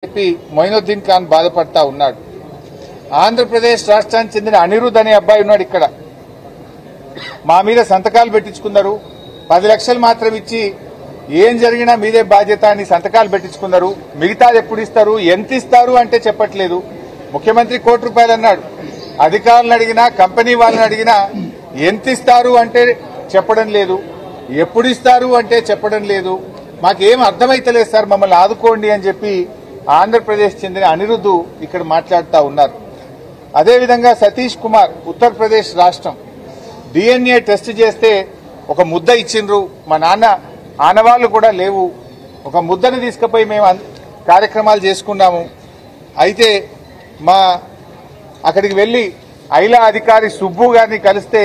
చెప్పి మొయినుద్దీన్ ఖాన్ బాధపడతా ఉన్నాడు. ఆంధ్రప్రదేశ్ రాష్ట్రానికి చెందిన అనిరుద్ అనే అబ్బాయి ఉన్నాడు. ఇక్కడ మా మీద సంతకాలు పెట్టించుకున్నారు. 10 లక్షలు మాత్రం ఇచ్చి ఏం జరిగినా మీదే బాధ్యత అని సంతకాలు పెట్టించుకున్నారు. మిగతాది ఎప్పుడు ఇస్తారు, ఎంత ఇస్తారు అంటే చెప్పట్లేదు. ముఖ్యమంత్రి ₹1 కోటి అన్నాడు. అధికారులను అడిగినా, కంపెనీ వాళ్ళని అడిగినా ఎంత ఇస్తారు అంటే చెప్పడం లేదు, ఎప్పుడు ఇస్తారు అంటే చెప్పడం లేదు. మాకేం అర్థమైతలేదు సార్, మమ్మల్ని ఆదుకోండి అని చెప్పి ఆంధ్రప్రదేశ్ చెందిన అనిరుద్ ఇక్కడ మాట్లాడుతూ ఉన్నారు. అదేవిధంగా సతీష్ కుమార్, ఉత్తరప్రదేశ్ రాష్ట్రం, DNA టెస్ట్ చేస్తే ఒక ముద్ద ఇచ్చిండ్రు. మా నాన్న ఆనవాళ్లు కూడా లేవు. ఒక ముద్దను తీసుకుపోయి మేము కార్యక్రమాలు చేసుకున్నాము. అయితే అక్కడికి వెళ్లి ఐలా అధికారి సుబ్బు గారిని కలిస్తే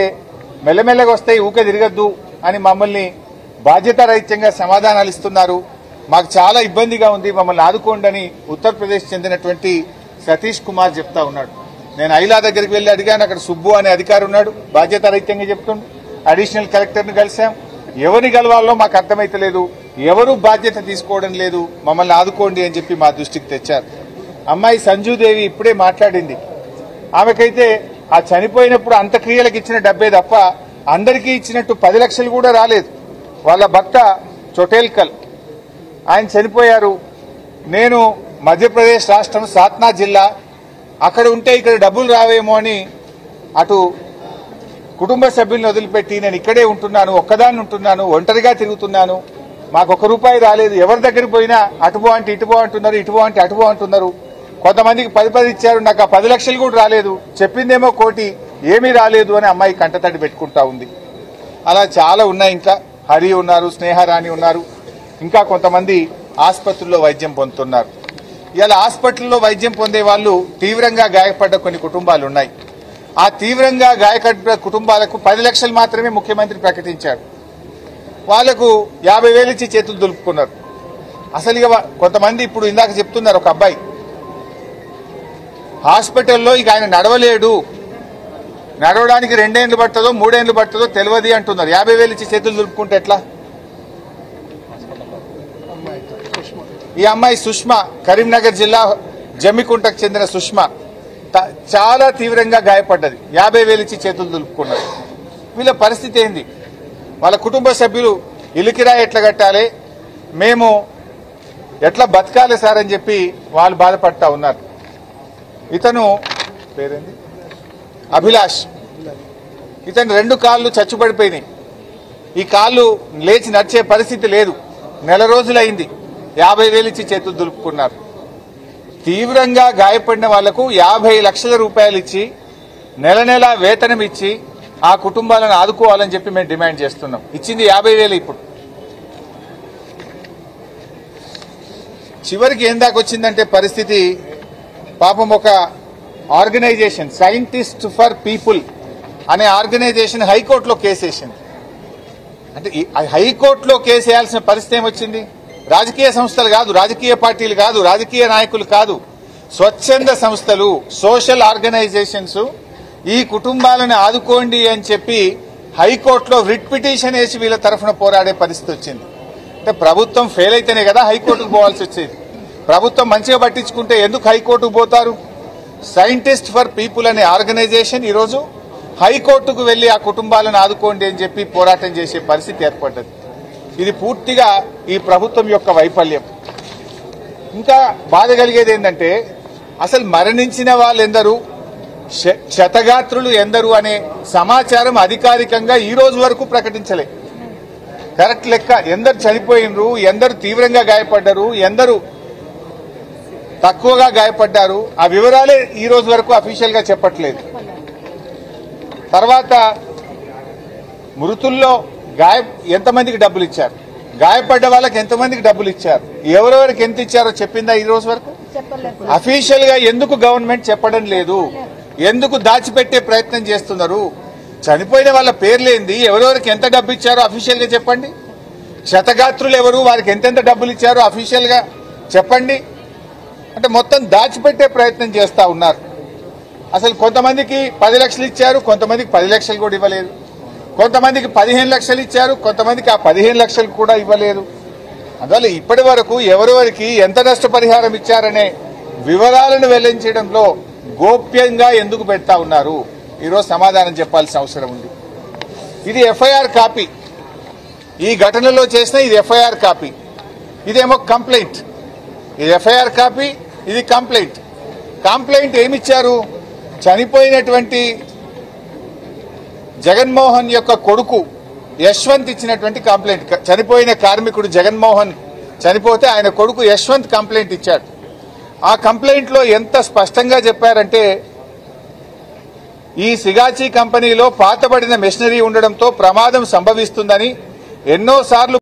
మెల్లమెల్లగా వస్తాయి, ఊకే తిరగద్దు అని మమ్మల్ని బాధ్యతారహిత్యంగా సమాధానాలు ఇస్తున్నారు. మాకు చాలా ఇబ్బందిగా ఉంది, మమ్మల్ని ఆదుకోండి అని ఉత్తరప్రదేశ్ చెందినటువంటి సతీష్ కుమార్ చెప్తా ఉన్నాడు. నేను ఐలా దగ్గరికి వెళ్లి అడిగాను. అక్కడ సుబ్బు అనే అధికారి ఉన్నాడు, బాధ్యతారహిత్యంగా చెప్తుండు. అడిషనల్ కలెక్టర్ని కలిశాం. ఎవరిని కలవాలో మాకు అర్థమైతలేదు, ఎవరు బాధ్యత తీసుకోవడం లేదు, మమ్మల్ని ఆదుకోండి అని చెప్పి మా దృష్టికి తెచ్చారు. అమ్మాయి సంజుదేవి ఇప్పుడే మాట్లాడింది. ఆమెకైతే ఆ చనిపోయినప్పుడు అంత్యక్రియలకు ఇచ్చిన డబ్బే తప్ప అందరికీ ఇచ్చినట్టు 10 లక్షలు కూడా రాలేదు. వాళ్ళ భర్త చొటేల్కల్, ఆయన చనిపోయారు. నేను మధ్యప్రదేశ్ రాష్ట్రం సాత్నా జిల్లా, అక్కడ ఉంటే ఇక్కడ డబ్బులు రావేమో అని అటు కుటుంబ సభ్యుల్ని వదిలిపెట్టి నేను ఇక్కడే ఉంటున్నాను, ఒక్కదాన్ని ఉంటున్నాను, ఒంటరిగా తిరుగుతున్నాను. మాకు ₹1 రాలేదు. ఎవరి దగ్గరికి పోయినా అటుబో అంటే ఇటుబో అంటున్నారు, ఇటుబో అంటే అటుబో అంటున్నారు. కొంతమందికి 10 ఇచ్చారు, నాకు ఆ 10 లక్షలు కూడా రాలేదు, చెప్పిందేమో ₹1 కోటి, ఏమీ రాలేదు అని అమ్మాయి కంటతడి పెట్టుకుంటా ఉంది. అలా చాలా ఉన్నాయి. ఇంకా హరి ఉన్నారు, స్నేహరాణి ఉన్నారు, ఇంకా కొంతమంది ఆసుపత్రుల్లో వైద్యం పొందుతున్నారు. ఇలా హాస్పిటల్లో వైద్యం పొందే వాళ్ళు తీవ్రంగా గాయపడ్డ కొన్ని కుటుంబాలు ఉన్నాయి. ఆ తీవ్రంగా గాయపడ్డ కుటుంబాలకు 10 లక్షలు మాత్రమే ముఖ్యమంత్రి ప్రకటించారు. వాళ్లకు 50,000 ఇచ్చి చేతులు దులుపుకున్నారు. అసలు ఇక కొంతమంది ఇప్పుడు ఇందాక చెప్తున్నారు, ఒక అబ్బాయి హాస్పిటల్లో ఇక ఆయన నడవలేడు, నడవడానికి 2 ఏళ్లు పడుతుందో 3 ఏళ్లు పడుతుందో తెలియదు అంటున్నారు. 50,000 ఇచ్చి చేతులు దులుపుకుంటే ఎట్లా? ఈ అమ్మాయి సుష్మా, కరీంనగర్ జిల్లా జమ్మికుంటకు చెందిన సుష్మా చాలా తీవ్రంగా గాయపడ్డది. 50,000 ఇచ్చి చేతులు దులుపుకున్నారు. వీళ్ళ పరిస్థితి ఏంది? వాళ్ళ కుటుంబ సభ్యులు ఇల్లు కిరాయి ఎట్లా కట్టాలి, మేము ఎట్లా బతకాలి సార్ అని చెప్పి వాళ్ళు బాధపడతా ఉన్నారు. ఇతను పేరేంది, అభిలాష్. ఇతను 2 కాళ్ళు చచ్చుపడిపోయినాయి. ఈ కాళ్ళు లేచి నడిచే పరిస్థితి లేదు. నెల రోజులైంది. 50,000 ఇచ్చి చేతులు దులుపుకున్నారు. తీవ్రంగా గాయపడిన వాళ్లకు 50 లక్షల రూపాయలు ఇచ్చి నెల నెల వేతనం ఇచ్చి ఆ కుటుంబాలను ఆదుకోవాలని చెప్పి మేము డిమాండ్ చేస్తున్నాం. ఇచ్చింది 50,000. ఇప్పుడు చివరికి ఏం దాకా వచ్చిందంటే పరిస్థితి, పాపం ఒక ఆర్గనైజేషన్ సైంటిస్ట్ ఫర్ పీపుల్ అనే ఆర్గనైజేషన్ హైకోర్టులో కేసేసింది. అంటే హైకోర్టులో కేసు వేయాల్సిన పరిస్థితి ఏమొచ్చింది? రాజకీయ సంస్థలు కాదు, రాజకీయ పార్టీలు కాదు, రాజకీయ నాయకులు కాదు, స్వచ్ఛంద సంస్థలు, సోషల్ ఆర్గనైజేషన్స్ ఈ కుటుంబాలను ఆదుకోండి అని చెప్పి హైకోర్టులో రిట్ పిటిషన్ వేసి వీళ్ళ తరఫున పోరాడే పరిస్థితి వచ్చింది. అంటే ప్రభుత్వం ఫెయిల్ అయితేనే కదా హైకోర్టుకు పోవాల్సి వచ్చేది. ప్రభుత్వం మంచిగా పట్టించుకుంటే ఎందుకు హైకోర్టుకు పోతారు? సైంటిస్ట్ ఫర్ పీపుల్ అనే ఆర్గనైజేషన్ ఈరోజు హైకోర్టుకు వెళ్లి ఆ కుటుంబాలను ఆదుకోండి అని చెప్పి పోరాటం చేసే పరిస్థితి ఏర్పడ్డది. ఇది పూర్తిగా ఈ ప్రభుత్వం యొక్క వైఫల్యం. ఇంకా బాధ కలిగేది ఏంటంటే, అసలు మరణించిన వాళ్ళెందరూ, క్షతగాత్రులు ఎందరు అనే సమాచారం అధికారికంగా ఈ రోజు వరకు ప్రకటించలే. కరెక్ట్ లెక్క ఎందరు చనిపోయినరు, ఎందరు తీవ్రంగా గాయపడ్డారు, ఎందరు తక్కువగా గాయపడ్డారు, ఆ వివరాలే ఈ రోజు వరకు అఫీషియల్ గా చెప్పట్లేదు. తర్వాత మృతుల్లో ఎంతమందికి డబ్బులు ఇచ్చారు, గాయపడ్డ వాళ్ళకి ఎంతమందికి డబ్బులు ఇచ్చారు, ఎవరెవరికి ఎంత ఇచ్చారో చెప్పిందా ఈ రోజు వరకు? అఫీషియల్ గా ఎందుకు గవర్నమెంట్ చెప్పడం లేదు? ఎందుకు దాచిపెట్టే ప్రయత్నం చేస్తున్నారు? చనిపోయిన వాళ్ళ పేర్లేంది, ఎవరెవరికి ఎంత డబ్బు ఇచ్చారో అఫీషియల్ గా చెప్పండి. క్షతగాత్రులు ఎవరు, వారికి ఎంతెంత డబ్బులు ఇచ్చారో అఫీషియల్ గా చెప్పండి. అంటే మొత్తం దాచిపెట్టే ప్రయత్నం చేస్తా ఉన్నారు. అసలు కొంతమందికి 10 లక్షలు ఇచ్చారు, కొంతమందికి 10 లక్షలు కూడా ఇవ్వలేదు, కొంతమందికి 15 లక్షలు ఇచ్చారు, కొంతమందికి ఆ 15 లక్షలు కూడా ఇవ్వలేదు. అందువల్ల ఇప్పటి వరకు ఎవరెవరికి ఎంత నష్టపరిహారం ఇచ్చారనే వివరాలను వెల్లడించడంలో గోప్యంగా ఎందుకు పెడతా ఉన్నారు? ఈరోజు సమాధానం చెప్పాల్సిన అవసరం ఉంది. ఇది ఎఫ్ఐఆర్ కాపీ. ఈ ఘటనలో చేసిన ఇది ఎఫ్ఐఆర్ కాపీ. ఇదేమో కంప్లైంట్. ఇది ఎఫ్ఐఆర్ కాపీ, ఇది కంప్లైంట్. కంప్లైంట్ ఏమిచ్చారు? చనిపోయినటువంటి జగన్మోహన్ యొక్క కొడుకు యశ్వంత్ ఇచ్చినటువంటి కంప్లైంట్. చనిపోయిన కార్మికుడు జగన్మోహన్ చనిపోతే ఆయన కొడుకు యశ్వంత్ కంప్లైంట్ ఇచ్చాడు. ఆ కంప్లైంట్ లో ఎంత స్పష్టంగా చెప్పారంటే, ఈ సిగాచి కంపెనీలో పాతబడిన మెషినరీ ఉండడంతో ప్రమాదం సంభవిస్తుందని ఎన్నోసార్లు